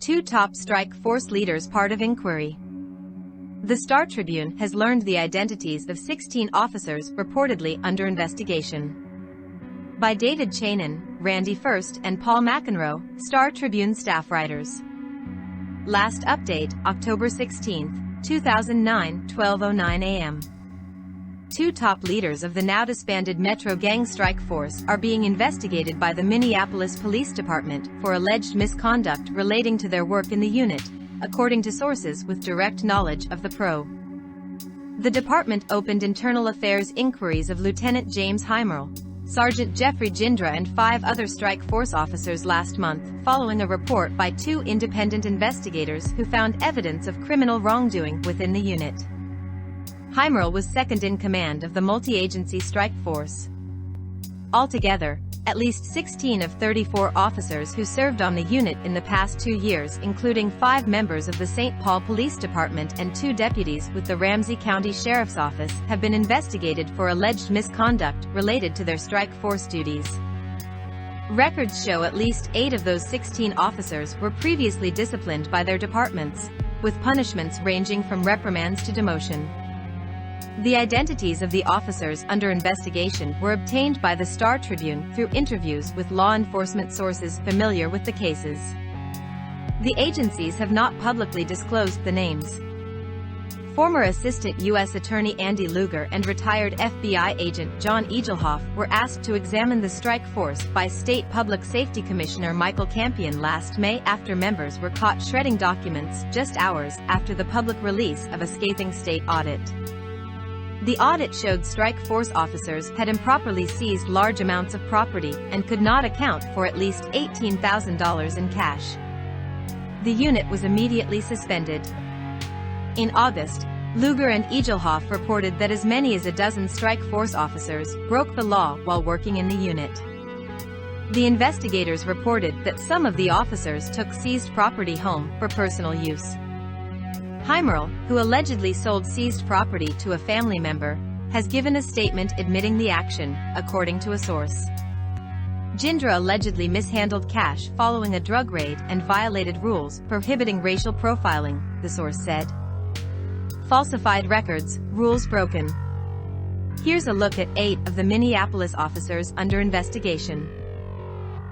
Two top strike force leaders part of inquiry. The Star Tribune has learned the identities of 16 officers reportedly under investigation. By David Chanin, Randy First and Paul McEnroe, Star Tribune staff writers. Last update, October 16, 2009, 12:09 a.m. Two top leaders of the now disbanded Metro Gang strike force are being investigated by the Minneapolis Police Department for alleged misconduct relating to their work in the unit, according to sources with direct knowledge of the PRO. The department opened internal affairs inquiries of Lieutenant James Heimerl, Sergeant Jeffrey Jindra and 5 other strike force officers last month, following a report by 2 independent investigators who found evidence of criminal wrongdoing within the unit. Heimerl was second in command of the multi-agency strike force. Altogether, at least 16 of 34 officers who served on the unit in the past 2 years, including 5 members of the St. Paul Police Department and 2 deputies with the Ramsey County Sheriff's Office, have been investigated for alleged misconduct related to their strike force duties. Records show at least 8 of those 16 officers were previously disciplined by their departments, with punishments ranging from reprimands to demotion. The identities of the officers under investigation were obtained by the Star Tribune through interviews with law enforcement sources familiar with the cases. The agencies have not publicly disclosed the names. Former Assistant U.S. Attorney Andy Luger and retired FBI agent John Egelhoff were asked to examine the strike force by State Public Safety Commissioner Michael Campion last May after members were caught shredding documents just hours after the public release of a scathing state audit. The audit showed strike force officers had improperly seized large amounts of property and could not account for at least $18,000 in cash. The unit was immediately suspended. In August, Luger and Egelhoff reported that as many as a dozen strike force officers broke the law while working in the unit. The investigators reported that some of the officers took seized property home for personal use. Heimerl, who allegedly sold seized property to a family member, has given a statement admitting the action, according to a source. Jindra allegedly mishandled cash following a drug raid and violated rules prohibiting racial profiling, the source said. Falsified records, rules broken. Here's a look at 8 of the Minneapolis officers under investigation.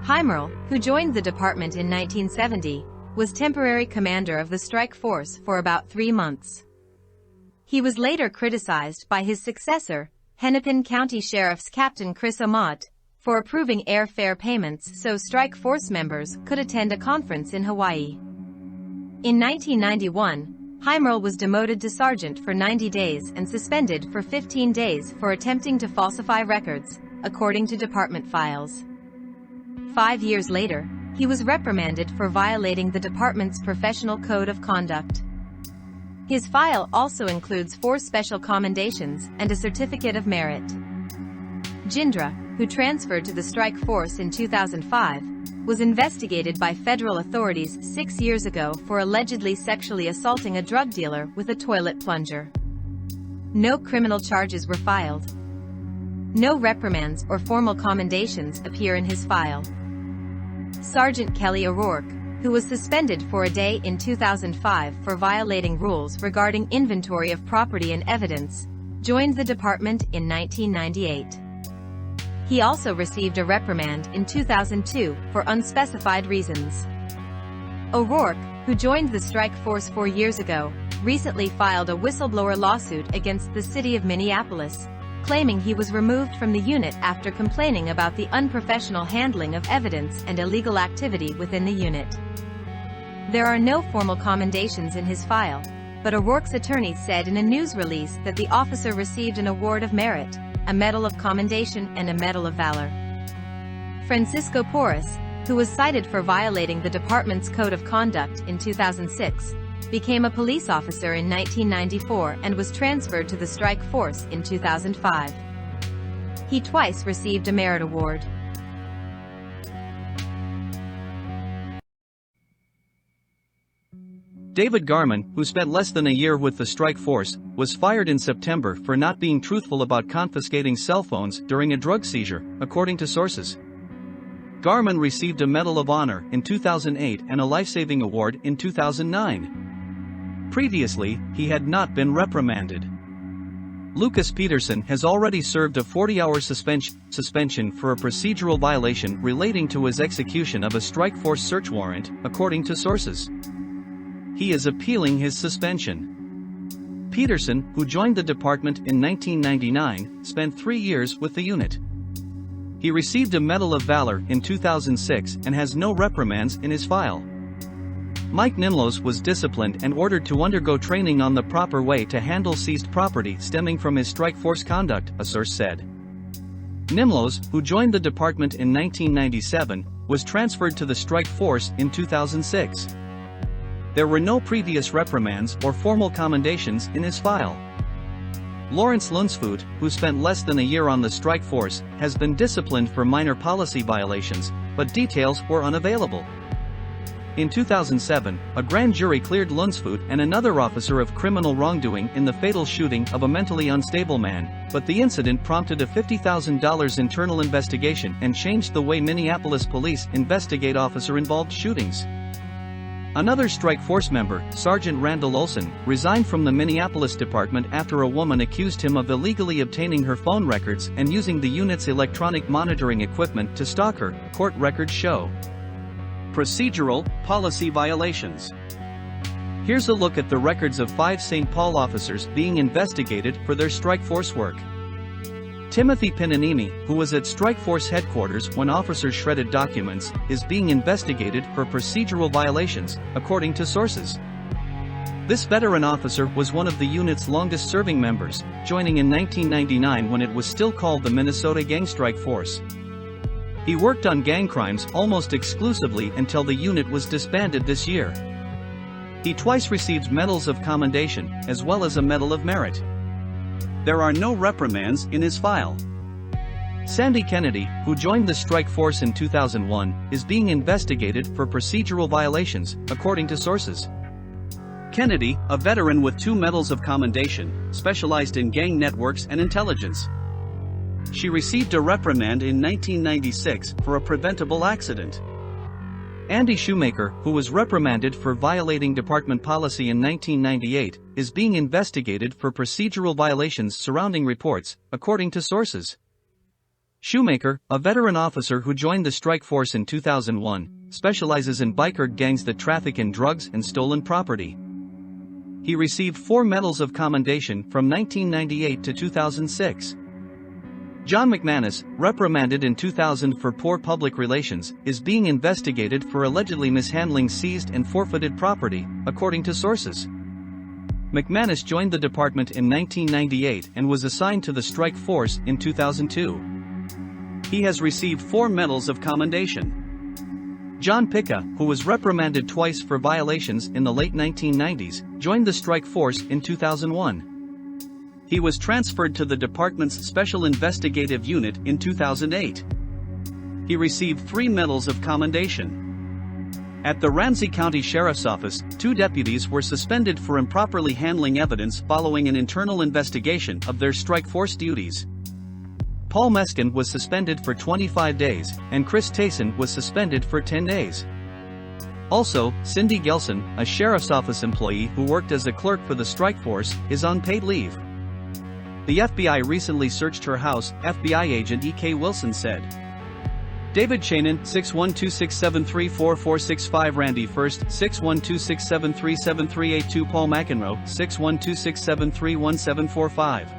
Heimerl, who joined the department in 1970, was temporary commander of the strike force for about 3 months. He was later criticized by his successor, Hennepin County Sheriff's Captain Chris Amat, for approving airfare payments so strike force members could attend a conference in Hawaii. In 1991, Heimerl was demoted to sergeant for 90 days and suspended for 15 days for attempting to falsify records, according to department files. 5 years later, he was reprimanded for violating the department's professional code of conduct. His file also includes 4 special commendations and a certificate of merit. Jindra, who transferred to the strike force in 2005, was investigated by federal authorities 6 years ago for allegedly sexually assaulting a drug dealer with a toilet plunger. No criminal charges were filed. No reprimands or formal commendations appear in his file. Sergeant Kelly O'Rourke, who was suspended for a day in 2005 for violating rules regarding inventory of property and evidence, joined the department in 1998. He also received a reprimand in 2002 for unspecified reasons. O'Rourke, who joined the strike force 4 years ago, recently filed a whistleblower lawsuit against the city of Minneapolis, claiming he was removed from the unit after complaining about the unprofessional handling of evidence and illegal activity within the unit. There are no formal commendations in his file, but O'Rourke's attorney said in a news release that the officer received an award of merit, a Medal of Commendation and a Medal of Valor. Francisco Porras, who was cited for violating the department's code of conduct in 2006, became a police officer in 1994 and was transferred to the strike force in 2005. He twice received a merit award. David Garman, who spent less than a year with the strike force, was fired in September for not being truthful about confiscating cell phones during a drug seizure, according to sources. Garman received a Medal of Honor in 2008 and a life-saving award in 2009. Previously, he had not been reprimanded. Lucas Peterson has already served a 40-hour suspension for a procedural violation relating to his execution of a strike force search warrant, according to sources. He is appealing his suspension. Peterson, who joined the department in 1999, spent 3 years with the unit. He received a Medal of Valor in 2006 and has no reprimands in his file. Mike Nimlos was disciplined and ordered to undergo training on the proper way to handle seized property stemming from his strike force conduct, a source said. Nimlos, who joined the department in 1997, was transferred to the strike force in 2006. There were no previous reprimands or formal commendations in his file. Lawrence Lunsfoot, who spent less than a year on the strike force, has been disciplined for minor policy violations, but details were unavailable. In 2007, a grand jury cleared Lunsfoot and another officer of criminal wrongdoing in the fatal shooting of a mentally unstable man, but the incident prompted a $50,000 internal investigation and changed the way Minneapolis police investigate officer-involved shootings. Another strike force member, Sergeant Randall Olson, resigned from the Minneapolis department after a woman accused him of illegally obtaining her phone records and using the unit's electronic monitoring equipment to stalk her, court records show. Procedural, policy violations. Here's a look at the records of 5 St. Paul officers being investigated for their strike force work. Timothy Pinanimi, who was at strike force headquarters when officers shredded documents, is being investigated for procedural violations, according to sources. This veteran officer was one of the unit's longest-serving members, joining in 1999 when it was still called the Minnesota Gang Strike Force. He worked on gang crimes almost exclusively until the unit was disbanded this year. He twice received medals of commendation, as well as a Medal of Merit. There are no reprimands in his file. Sandy Kennedy, who joined the strike force in 2001, is being investigated for procedural violations, according to sources. Kennedy, a veteran with 2 medals of commendation, specialized in gang networks and intelligence. She received a reprimand in 1996 for a preventable accident. Andy Shoemaker, who was reprimanded for violating department policy in 1998, is being investigated for procedural violations surrounding reports, according to sources. Shoemaker, a veteran officer who joined the strike force in 2001, specializes in biker gangs that traffic in drugs and stolen property. He received 4 medals of commendation from 1998 to 2006. John McManus, reprimanded in 2000 for poor public relations, is being investigated for allegedly mishandling seized and forfeited property, according to sources. McManus joined the department in 1998 and was assigned to the strike force in 2002. He has received 4 medals of commendation. John Picca, who was reprimanded twice for violations in the late 1990s, joined the strike force in 2001. He was transferred to the department's Special Investigative Unit in 2008. He received 3 medals of commendation. At the Ramsey County Sheriff's Office, 2 deputies were suspended for improperly handling evidence following an internal investigation of their strike force duties. Paul Meskin was suspended for 25 days, and Chris Tayson was suspended for 10 days. Also, Cindy Gelson, a Sheriff's Office employee who worked as a clerk for the strike force, is on paid leave. The FBI recently searched her house, FBI agent E.K. Wilson said. David Chanin, 612-673-4465 Randy First, 612-673-7382 Paul McEnroe, 612-673-1745